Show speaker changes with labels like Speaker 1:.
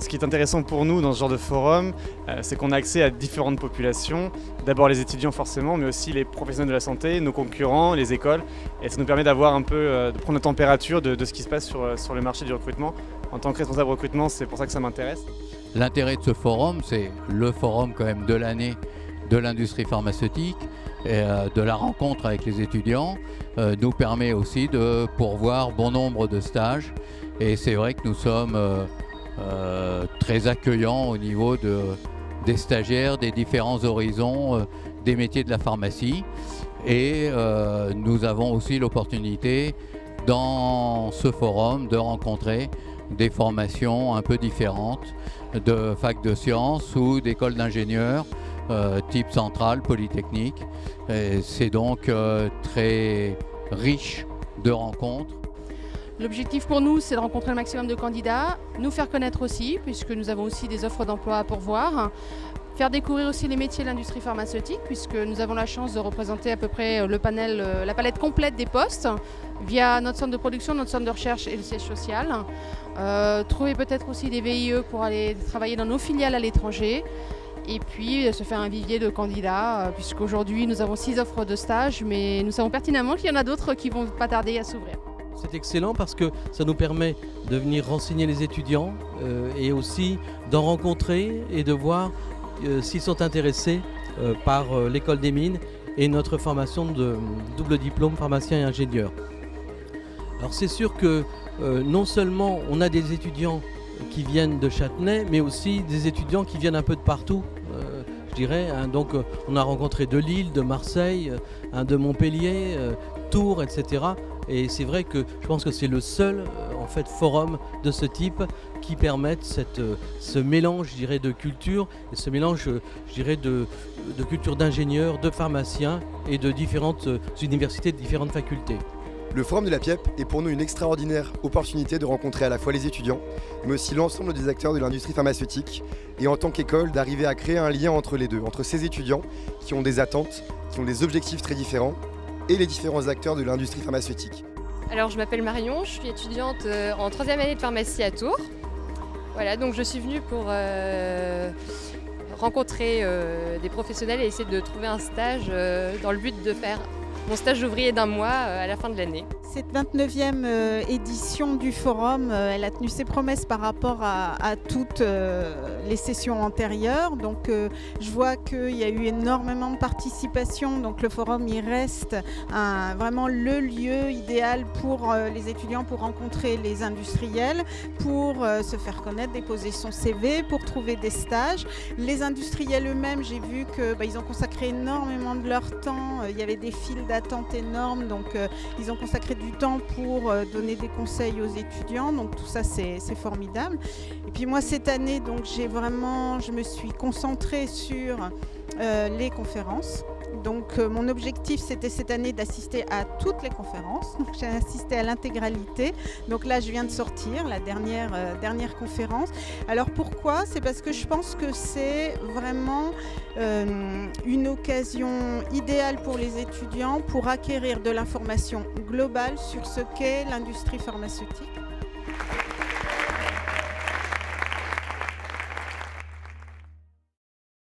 Speaker 1: Alors, ce qui est intéressant pour nous dans ce genre de forum, c'est qu'on a accès à différentes populations. D'abord les étudiants forcément, mais aussi les professionnels de la santé, nos concurrents, les écoles. Et ça nous permet d'avoir un peu, de prendre la température de ce qui se passe sur le marché du recrutement. En tant que responsable recrutement, c'est pour ça que ça m'intéresse.
Speaker 2: L'intérêt de ce forum, c'est le forum quand même de l'année de l'industrie pharmaceutique, et de la rencontre avec les étudiants, nous permet aussi de pourvoir bon nombre de stages. Et c'est vrai que nous sommes très accueillants au niveau des stagiaires, des différents horizons des métiers de la pharmacie. Et nous avons aussi l'opportunité dans ce forum de rencontrer des formations un peu différentes de fac de sciences ou d'écoles d'ingénieurs type centrale, polytechnique. C'est donc très riche de rencontres.
Speaker 3: L'objectif pour nous, c'est de rencontrer le maximum de candidats, nous faire connaître aussi, puisque nous avons aussi des offres d'emploi à pourvoir, faire découvrir aussi les métiers de l'industrie pharmaceutique, puisque nous avons la chance de représenter à peu près le panel, la palette complète des postes, via notre centre de production, notre centre de recherche et le siège social. Trouver peut-être aussi des VIE pour aller travailler dans nos filiales à l'étranger. Et puis se faire un vivier de candidats, puisqu'aujourd'hui nous avons 6 offres de stage, mais nous savons pertinemment qu'il y en a d'autres qui vont pas tarder à s'ouvrir.
Speaker 4: C'est excellent parce que ça nous permet de venir renseigner les étudiants et aussi d'en rencontrer et de voir s'ils sont intéressés par l'école des mines et notre formation de double diplôme pharmacien et ingénieur. Alors c'est sûr que non seulement on a des étudiants qui viennent de Châtenay, mais aussi des étudiants qui viennent un peu de partout, je dirais. Donc on a rencontré de Lille, de Marseille, de Montpellier, Tours, etc. Et c'est vrai que je pense que c'est le seul en fait, forum de ce type qui permette ce mélange, je dirais, de culture, et ce mélange, je dirais, de culture d'ingénieurs, de pharmaciens et de différentes universités, de différentes facultés.
Speaker 5: Le forum de la PIEP est pour nous une extraordinaire opportunité de rencontrer à la fois les étudiants, mais aussi l'ensemble des acteurs de l'industrie pharmaceutique, et en tant qu'école d'arriver à créer un lien entre les deux, entre ces étudiants qui ont des attentes, qui ont des objectifs très différents, et les différents acteurs de l'industrie pharmaceutique.
Speaker 6: Alors je m'appelle Marion, je suis étudiante en 3e année de pharmacie à Tours. Voilà, donc je suis venue pour rencontrer des professionnels et essayer de trouver un stage dans le but de faire mon stage d'ouvrier d'1 mois à la fin de l'année.
Speaker 7: Cette 29e édition du forum, elle a tenu ses promesses par rapport à toutes les sessions antérieures. Donc je vois qu'il y a eu énormément de participation. Donc le forum, il reste vraiment le lieu idéal pour les étudiants, pour rencontrer les industriels, pour se faire connaître, déposer son CV, pour trouver des stages. Les industriels eux-mêmes, j'ai vu qu'ils ont consacré énormément de leur temps. Il y avait des files d'attente énormes, donc ils ont consacré du temps pour donner des conseils aux étudiants, donc tout ça c'est formidable. Et puis moi cette année, donc je me suis concentrée sur les conférences. Donc mon objectif c'était cette année d'assister à toutes les conférences. Donc j'ai assisté à l'intégralité. Donc là je viens de sortir la dernière conférence. Alors pourquoi? C'est parce que je pense que c'est vraiment une occasion idéale pour les étudiants pour acquérir de l'information globale sur ce qu'est l'industrie pharmaceutique.